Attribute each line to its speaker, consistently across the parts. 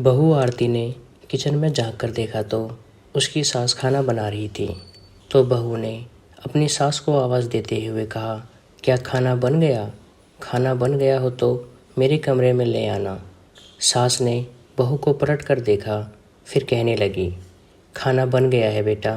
Speaker 1: बहू आरती ने किचन में झांक कर देखा तो उसकी सास खाना बना रही थी। तो बहू ने अपनी सास को आवाज़ देते हुए कहा, क्या खाना बन गया? खाना बन गया हो तो मेरे कमरे में ले आना। सास ने बहू को पलट कर देखा, फिर कहने लगी, खाना बन गया है बेटा,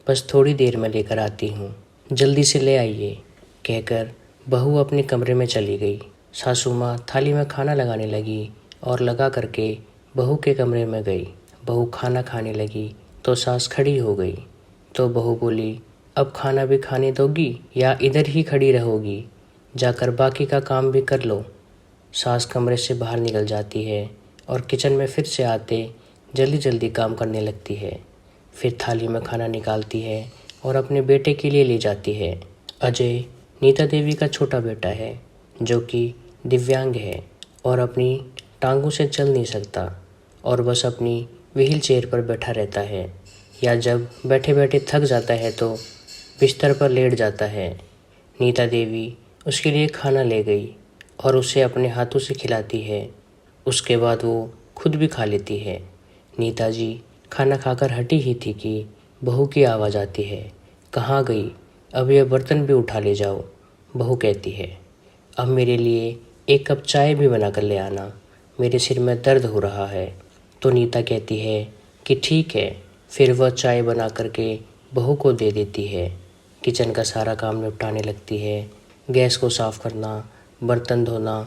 Speaker 1: बस थोड़ी देर में लेकर आती हूँ, जल्दी से ले आइए। कहकर बहू अपने कमरे में चली गई। सासू माँ थाली में खाना लगाने लगी और लगा करके बहू के कमरे में गई। बहू खाना खाने लगी तो सास खड़ी हो गई। तो बहू बोली, अब खाना भी खाने दोगी या इधर ही खड़ी रहोगी? जाकर बाकी का काम भी कर लो। सास कमरे से बाहर निकल जाती है और किचन में फिर से आते जल्दी जल्दी काम करने लगती है। फिर थाली में खाना निकालती है और अपने बेटे के लिए ले जाती है। अजय नीता देवी का छोटा बेटा है, जो कि दिव्यांग है और अपनी टांगों से चल नहीं सकता और बस अपनी व्हील चेयर पर बैठा रहता है, या जब बैठे बैठे थक जाता है तो बिस्तर पर लेट जाता है। नीता देवी उसके लिए खाना ले गई और उसे अपने हाथों से खिलाती है। उसके बाद वो खुद भी खा लेती है। नीता जी खाना खाकर हटी ही थी कि बहू की आवाज़ आती है, कहाँ गई? अब यह बर्तन भी उठा ले जाओ। बहू कहती है, अब मेरे लिए एक कप चाय भी बना कर ले आना, मेरे सिर में दर्द हो रहा है। तो नीता कहती है कि ठीक है। फिर वह चाय बना करके बहू को दे देती है। किचन का सारा काम निपटाने लगती है, गैस को साफ़ करना, बर्तन धोना।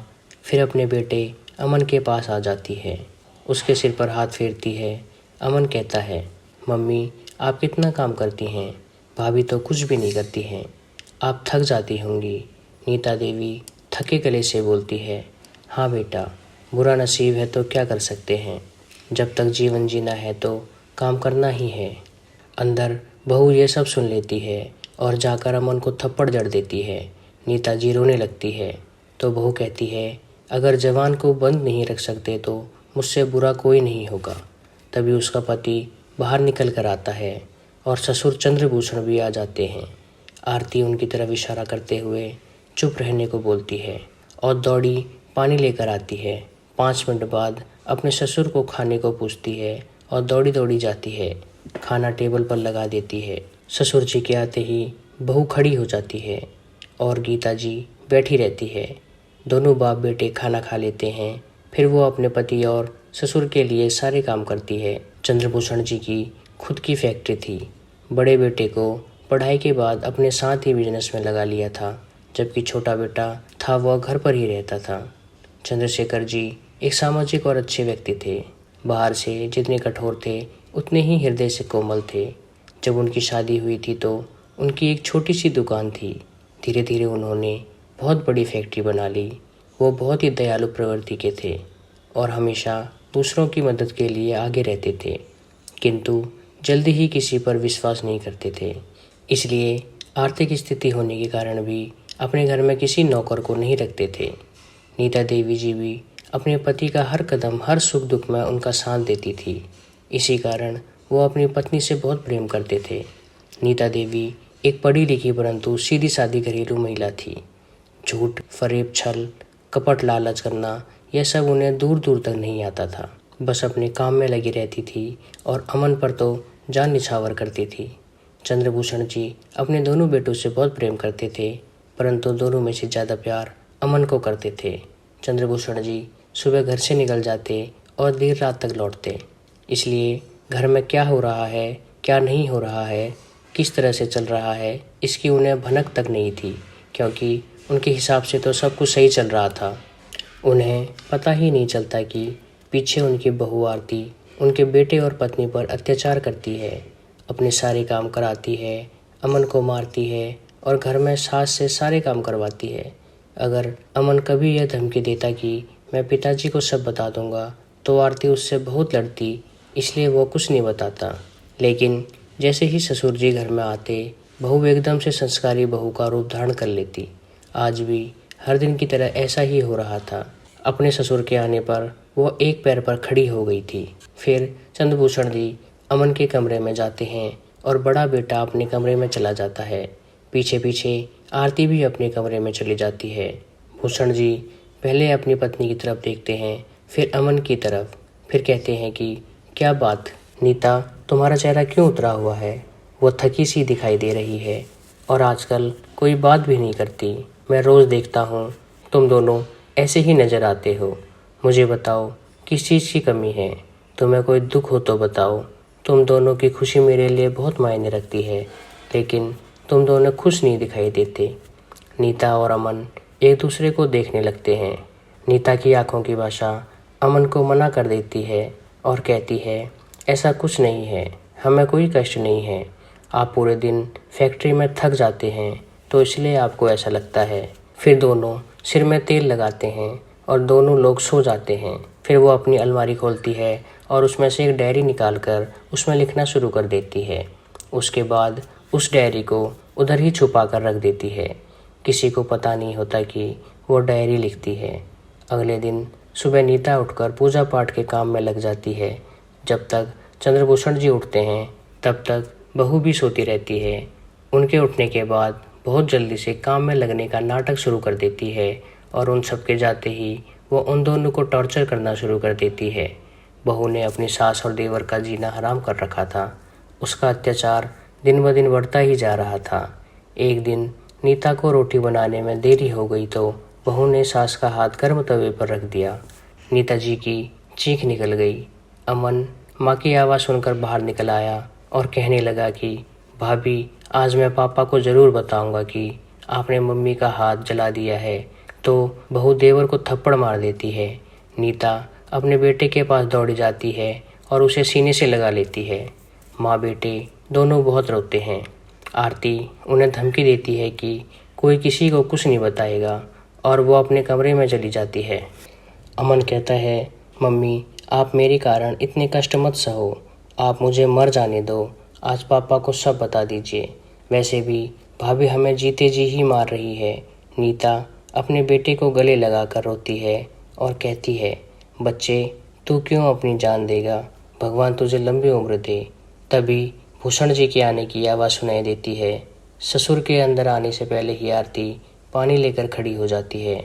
Speaker 1: फिर अपने बेटे अमन के पास आ जाती है, उसके सिर पर हाथ फेरती है। अमन कहता है, मम्मी आप कितना काम करती हैं, भाभी तो कुछ भी नहीं करती हैं, आप थक जाती होंगी। नीता देवी थके गले से बोलती है, हाँ बेटा, बुरा नसीब है तो क्या कर सकते हैं, जब तक जीवन जीना है तो काम करना ही है। अंदर बहू ये सब सुन लेती है और जाकर अमन को थप्पड़ जड़ देती है। नीता जी रोने लगती है। तो बहू कहती है, अगर जवान को बंद नहीं रख सकते तो मुझसे बुरा कोई नहीं होगा। तभी उसका पति बाहर निकल कर आता है और ससुर चंद्रभूषण भी आ जाते हैं। आरती उनकी तरफ इशारा करते हुए चुप रहने को बोलती है और दौड़ी पानी लेकर आती है। 5 मिनट बाद अपने ससुर को खाने को पूछती है और दौड़ी दौड़ी जाती है, खाना टेबल पर लगा देती है। ससुर जी के आते ही बहू खड़ी हो जाती है और गीता जी बैठी रहती है। दोनों बाप बेटे खाना खा लेते हैं। फिर वो अपने पति और ससुर के लिए सारे काम करती है। चंद्रभूषण जी की खुद की फैक्ट्री थी। बड़े बेटे को पढ़ाई के बाद अपने साथ ही बिजनेस में लगा लिया था, जबकि छोटा बेटा था वह घर पर ही रहता था। चंद्रशेखर जी एक सामाजिक और अच्छे व्यक्ति थे। बाहर से जितने कठोर थे उतने ही हृदय से कोमल थे। जब उनकी शादी हुई थी तो उनकी एक छोटी सी दुकान थी। धीरे धीरे उन्होंने बहुत बड़ी फैक्ट्री बना ली। वो बहुत ही दयालु प्रवृत्ति के थे और हमेशा दूसरों की मदद के लिए आगे रहते थे, किंतु जल्दी ही किसी पर विश्वास नहीं करते थे। इसलिए आर्थिक स्थिति होने के कारण भी अपने घर में किसी नौकर को नहीं रखते थे। नीता देवी जी भी अपने पति का हर कदम, हर सुख दुख में उनका साथ देती थी। इसी कारण वो अपनी पत्नी से बहुत प्रेम करते थे। नीता देवी एक पढ़ी लिखी परंतु सीधी सादी घरेलू महिला थी। झूठ, फरेब, छल, कपट, लालच करना, यह सब उन्हें दूर दूर तक नहीं आता था। बस अपने काम में लगी रहती थी और अमन पर तो जान निछावर करती थी। चंद्रभूषण जी अपने दोनों बेटों से बहुत प्रेम करते थे, परंतु दोनों में से ज़्यादा प्यार अमन को करते थे। चंद्रभूषण जी सुबह घर से निकल जाते और देर रात तक लौटते, इसलिए घर में क्या हो रहा है, क्या नहीं हो रहा है, किस तरह से चल रहा है, इसकी उन्हें भनक तक नहीं थी, क्योंकि उनके हिसाब से तो सब कुछ सही चल रहा था। उन्हें पता ही नहीं चलता कि पीछे उनकी बहू आरती उनके बेटे और पत्नी पर अत्याचार करती है, अपने सारे काम कराती है, अमन को मारती है और घर में सास से सारे काम करवाती है। अगर अमन कभी यह धमकी देता कि मैं पिताजी को सब बता दूंगा, तो आरती उससे बहुत लड़ती, इसलिए वो कुछ नहीं बताता। लेकिन जैसे ही ससुर जी घर में आते, बहू एकदम से संस्कारी बहू का रूप धारण कर लेती। आज भी हर दिन की तरह ऐसा ही हो रहा था। अपने ससुर के आने पर वो एक पैर पर खड़ी हो गई थी। फिर चंद्रभूषण जी अमन के कमरे में जाते हैं और बड़ा बेटा अपने कमरे में चला जाता है। पीछे पीछे आरती भी अपने कमरे में चली जाती है। भूषण जी पहले अपनी पत्नी की तरफ देखते हैं, फिर अमन की तरफ, फिर कहते हैं कि क्या बात नीता, तुम्हारा चेहरा क्यों उतरा हुआ है? वो थकी सी दिखाई दे रही है और आजकल कोई बात भी नहीं करती। मैं रोज़ देखता हूँ तुम दोनों ऐसे ही नज़र आते हो। मुझे बताओ किस चीज़ की कमी है? तुम्हें कोई दुख हो तो बताओ। तुम दोनों की खुशी मेरे लिए बहुत मायने रखती है, लेकिन तुम दोनों खुश नहीं दिखाई देते। नीता और अमन एक दूसरे को देखने लगते हैं। नीता की आंखों की भाषा अमन को मना कर देती है और कहती है, ऐसा कुछ नहीं है, हमें कोई कष्ट नहीं है। आप पूरे दिन फैक्ट्री में थक जाते हैं तो इसलिए आपको ऐसा लगता है। फिर दोनों सिर में तेल लगाते हैं और दोनों लोग सो जाते हैं। फिर वो अपनी अलमारी खोलती है और उसमें से एक डायरी निकालकर उसमें लिखना शुरू कर देती है। उसके बाद उस डायरी को उधर ही छुपा कर रख देती है। किसी को पता नहीं होता कि वो डायरी लिखती है। अगले दिन सुबह नीता उठकर पूजा पाठ के काम में लग जाती है। जब तक चंद्रभूषण जी उठते हैं तब तक बहू भी सोती रहती है। उनके उठने के बाद बहुत जल्दी से काम में लगने का नाटक शुरू कर देती है और उन सब के जाते ही वो उन दोनों को टॉर्चर करना शुरू कर देती है। बहू ने अपनी सास और देवर का जीना हराम कर रखा था। उसका अत्याचार दिन ब दिन बढ़ता ही जा रहा था। एक दिन नीता को रोटी बनाने में देरी हो गई तो बहू ने सास का हाथ गर्म तवे पर रख दिया। नीता जी की चीख निकल गई। अमन माँ की आवाज़ सुनकर बाहर निकल आया और कहने लगा कि भाभी, आज मैं पापा को ज़रूर बताऊंगा कि आपने मम्मी का हाथ जला दिया है। तो बहू देवर को थप्पड़ मार देती है। नीता अपने बेटे के पास दौड़ी जाती है और उसे सीने से लगा लेती है। माँ बेटे दोनों बहुत रोते हैं। आरती उन्हें धमकी देती है कि कोई किसी को कुछ नहीं बताएगा और वो अपने कमरे में चली जाती है। अमन कहता है, मम्मी आप मेरे कारण इतने कष्ट मत सहो, आप मुझे मर जाने दो। आज पापा को सब बता दीजिए। वैसे भी भाभी हमें जीते जी ही मार रही है। नीता अपने बेटे को गले लगाकर रोती है और कहती है, बच्चे तू क्यों अपनी जान देगा, भगवान तुझे लंबी उम्र दे। तभी भूषण जी के आने की आवाज़ सुनाई देती है। ससुर के अंदर आने से पहले ही आरती पानी लेकर खड़ी हो जाती है।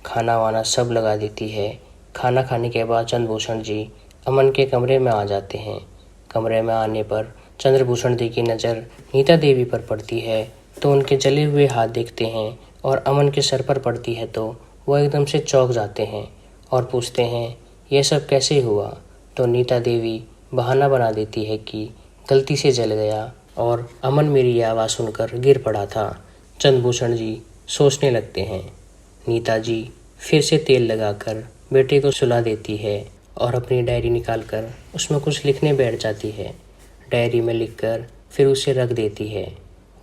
Speaker 1: खाना वाना सब लगा देती है। खाना खाने के बाद चंद्रभूषण जी अमन के कमरे में आ जाते हैं। कमरे में आने पर चंद्रभूषण जी की नज़र नीता देवी पर पड़ती है तो उनके जले हुए हाथ देखते हैं और अमन के सर पर पड़ती है तो वो एकदम से चौंक जाते हैं और पूछते हैं, ये सब कैसे हुआ? तो नीता देवी बहाना बना देती है कि गलती से जल गया और अमन मेरी आवाज़ सुनकर गिर पड़ा था। चंद्रभूषण जी सोचने लगते हैं। नीता जी फिर से तेल लगाकर बेटे को सुला देती है और अपनी डायरी निकालकर उसमें कुछ लिखने बैठ जाती है। डायरी में लिखकर फिर उसे रख देती है।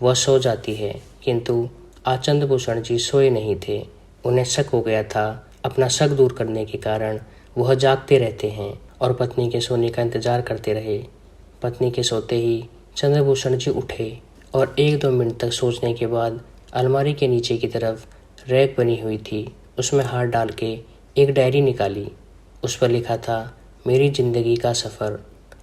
Speaker 1: वह सो जाती है, किंतु आज चंद्रभूषण जी सोए नहीं थे। उन्हें शक हो गया था। अपना शक दूर करने के कारण वह जागते रहते हैं और पत्नी के सोने का इंतजार करते रहे। पत्नी के सोते ही चंद्रभूषण जी उठे और 1-2 मिनट तक सोचने के बाद अलमारी के नीचे की तरफ रैक बनी हुई थी, उसमें हाथ डाल के एक डायरी निकाली। उस पर लिखा था, मेरी ज़िंदगी का सफ़र।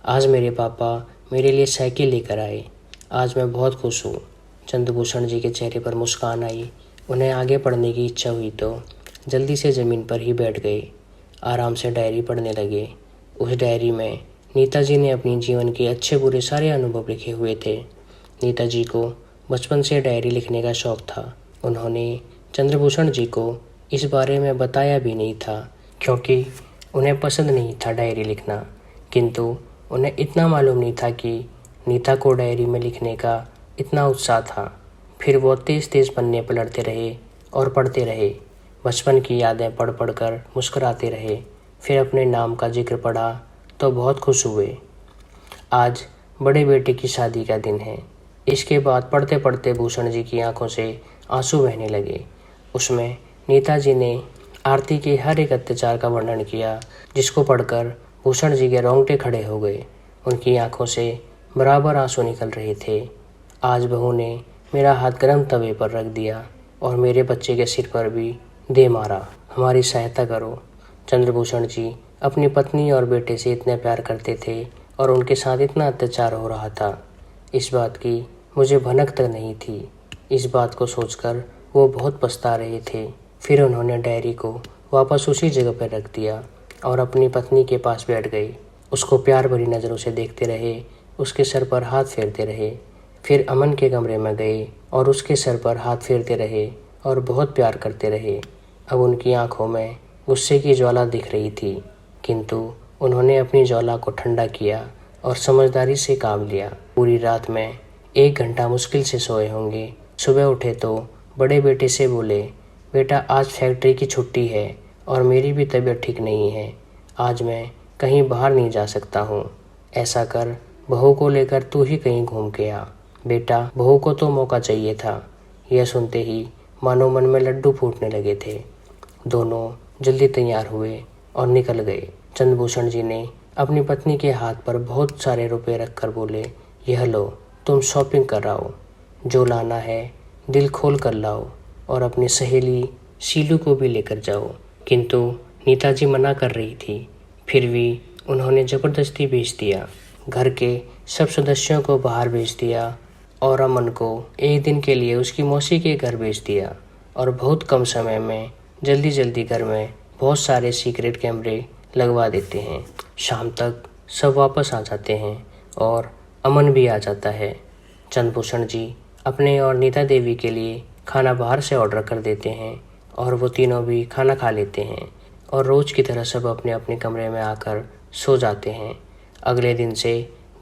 Speaker 1: आज मेरे पापा मेरे लिए साइकिल लेकर आए। आज मैं बहुत खुश हूँ। चंद्रभूषण जी के चेहरे पर मुस्कान आई। उन्हें आगे पढ़ने की इच्छा हुई तो जल्दी से ज़मीन पर ही बैठ गए। आराम से डायरी पढ़ने लगे। उस डायरी में नीता जी ने अपनी जीवन के अच्छे बुरे सारे अनुभव लिखे हुए थे। नीता जी को बचपन से डायरी लिखने का शौक़ था। उन्होंने चंद्रभूषण जी को इस बारे में बताया भी नहीं था क्योंकि उन्हें पसंद नहीं था डायरी लिखना, किंतु उन्हें इतना मालूम नहीं था कि नीता को डायरी में लिखने का इतना उत्साह था। फिर वो तेज़ तेज़ पन्ने पलटते रहे और पढ़ते रहे। बचपन की यादें पढ़ पढ़ कर मुस्कुराते रहे। फिर अपने नाम का जिक्र पढ़ा तो बहुत खुश हुए। आज बड़े बेटे की शादी का दिन है। इसके बाद पढ़ते पढ़ते भूषण जी की आंखों से आंसू बहने लगे। उसमें नीता जी ने आरती के हर एक अत्याचार का वर्णन किया, जिसको पढ़कर भूषण जी के रोंगटे खड़े हो गए। उनकी आंखों से बराबर आंसू निकल रहे थे। आज बहू ने मेरा हाथ गर्म तवे पर रख दिया और मेरे बच्चे के सिर पर भी दे मारा। हमारी सहायता करो। चंद्रभूषण जी अपनी पत्नी और बेटे से इतने प्यार करते थे और उनके साथ इतना अत्याचार हो रहा था, इस बात की मुझे भनक तक नहीं थी। इस बात को सोचकर वो बहुत पछता रहे थे। फिर उन्होंने डायरी को वापस उसी जगह पर रख दिया और अपनी पत्नी के पास बैठ गई। उसको प्यार भरी नज़रों से देखते रहे, उसके सर पर हाथ फेरते रहे। फिर अमन के कमरे में गए और उसके सर पर हाथ फेरते रहे और बहुत प्यार करते रहे। अब उनकी आंखों में गुस्से की ज्वाला दिख रही थी, किंतु उन्होंने अपनी ज्वाला को ठंडा किया और समझदारी से काम लिया। पूरी रात में 1 घंटा मुश्किल से सोए होंगे। सुबह उठे तो बड़े बेटे से बोले, बेटा आज फैक्ट्री की छुट्टी है और मेरी भी तबीयत ठीक नहीं है। आज मैं कहीं बाहर नहीं जा सकता हूँ। ऐसा कर, बहू को लेकर तू ही कहीं घूम के आ। बेटा, बहू को तो मौका चाहिए था। यह सुनते ही मानो मन में लड्डू फूटने लगे थे। दोनों जल्दी तैयार हुए और निकल गए। चंद्रभूषण जी ने अपनी पत्नी के हाथ पर बहुत सारे रुपए रखकर बोले, यह लो, तुम शॉपिंग कर आओ। जो लाना है दिल खोल कर लाओ और अपनी सहेली शीलू को भी लेकर जाओ। किंतु नीता जी मना कर रही थी। फिर भी उन्होंने ज़बरदस्ती भेज दिया। घर के सब सदस्यों को बाहर भेज दिया और अमन को एक दिन के लिए उसकी मौसी के घर भेज दिया। और बहुत कम समय में जल्दी जल्दी घर में बहुत सारे सीक्रेट कैमरे लगवा देते हैं। शाम तक सब वापस आ जाते हैं और अमन भी आ जाता है। चंद्रभूषण जी अपने और नीता देवी के लिए खाना बाहर से ऑर्डर कर देते हैं और वो तीनों भी खाना खा लेते हैं और रोज़ की तरह सब अपने अपने कमरे में आकर सो जाते हैं। अगले दिन से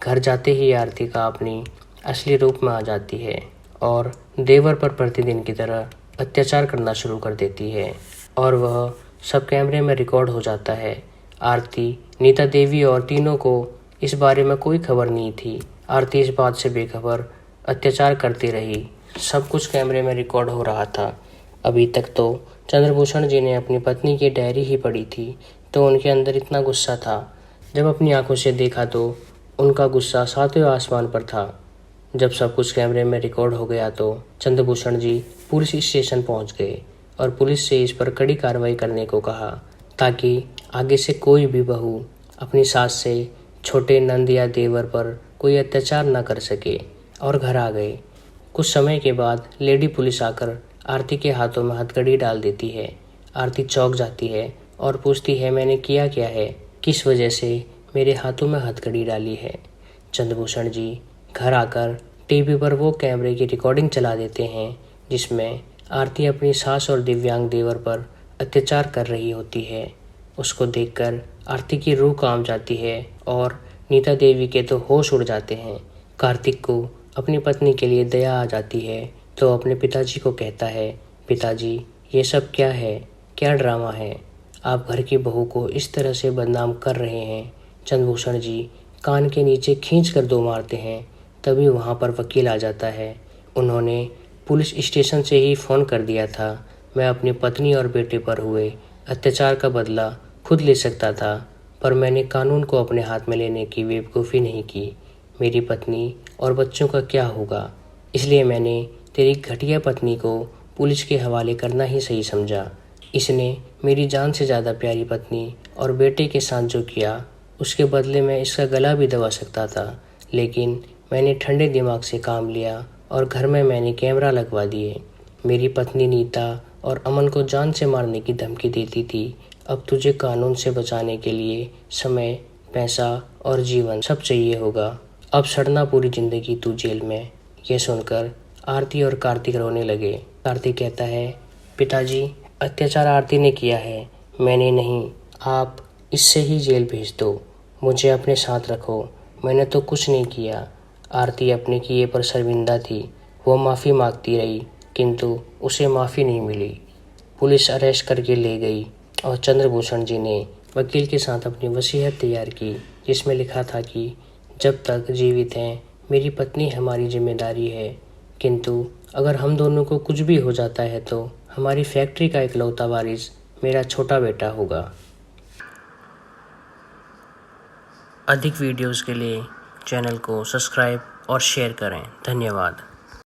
Speaker 1: घर जाते ही आरती का अपनी असली रूप में आ जाती है और देवर पर प्रतिदिन की तरह अत्याचार करना शुरू कर देती है और वह सब कैमरे में रिकॉर्ड हो जाता है। आरती, नीता देवी और तीनों को इस बारे में कोई खबर नहीं थी। आरती इस बात से बेखबर अत्याचार करती रही। सब कुछ कैमरे में रिकॉर्ड हो रहा था। अभी तक तो चंद्रभूषण जी ने अपनी पत्नी की डायरी ही पढ़ी थी, तो उनके अंदर इतना गुस्सा था। जब अपनी आंखों से देखा तो उनका गुस्सा 7वें आसमान पर था। जब सब कुछ कैमरे में रिकॉर्ड हो गया तो चंद्रभूषण जी पुलिस स्टेशन पहुंच गए और पुलिस से इस पर कड़ी कार्रवाई करने को कहा, ताकि आगे से कोई भी बहू अपनी सास से छोटे नंद या देवर पर कोई अत्याचार न कर सके। और घर आ गए। कुछ समय के बाद लेडी पुलिस आकर आरती के हाथों में हथकड़ी डाल देती है। आरती चौंक जाती है और पूछती है, मैंने किया क्या है, किस वजह से मेरे हाथों में हथकड़ी डाली है। चंद्रभूषण जी घर आकर टीवी पर वो कैमरे की रिकॉर्डिंग चला देते हैं जिसमें आरती अपनी सास और दिव्यांग देवर पर अत्याचार कर रही होती है। उसको देखकर आरती की रूह कांप जाती है और नीता देवी के तो होश उड़ जाते हैं। कार्तिक को अपनी पत्नी के लिए दया आ जाती है तो अपने पिताजी को कहता है, पिताजी ये सब क्या है, क्या ड्रामा है, आप घर की बहू को इस तरह से बदनाम कर रहे हैं। चंद्रभूषण जी कान के नीचे खींच कर 2 मारते हैं। तभी वहाँ पर वकील आ जाता है। उन्होंने पुलिस स्टेशन से ही फ़ोन कर दिया था। मैं अपनी पत्नी और बेटे पर हुए अत्याचार का बदला खुद ले सकता था, पर मैंने कानून को अपने हाथ में लेने की बेवकूफ़ी नहीं की। मेरी पत्नी और बच्चों का क्या होगा, इसलिए मैंने तेरी घटिया पत्नी को पुलिस के हवाले करना ही सही समझा। इसने मेरी जान से ज़्यादा प्यारी पत्नी और बेटे के साथ जो किया, उसके बदले में इसका गला भी दबा सकता था, लेकिन मैंने ठंडे दिमाग से काम लिया और घर में मैंने कैमरा लगवा दिए। मेरी पत्नी नीता और अमन को जान से मारने की धमकी देती थी। अब तुझे कानून से बचाने के लिए समय, पैसा और जीवन सब चाहिए होगा। अब सड़ना पूरी ज़िंदगी तू जेल में। यह सुनकर आरती और कार्तिक रोने लगे। कार्तिक कहता है, पिताजी अत्याचार आरती ने किया है, मैंने नहीं। आप इससे ही जेल भेज दो, मुझे अपने साथ रखो, मैंने तो कुछ नहीं किया। आरती अपने किए पर शर्मिंदा थी। वो माफ़ी मांगती रही, किंतु उसे माफ़ी नहीं मिली। पुलिस अरेस्ट करके ले गई और चंद्रभूषण जी ने वकील के साथ अपनी वसीयत तैयार की, जिसमें लिखा था कि जब तक जीवित हैं मेरी पत्नी हमारी जिम्मेदारी है, किंतु अगर हम दोनों को कुछ भी हो जाता है तो हमारी फैक्ट्री का इकलौता वारिस मेरा छोटा बेटा होगा। अधिक वीडियोस के लिए चैनल को सब्सक्राइब और शेयर करें। धन्यवाद।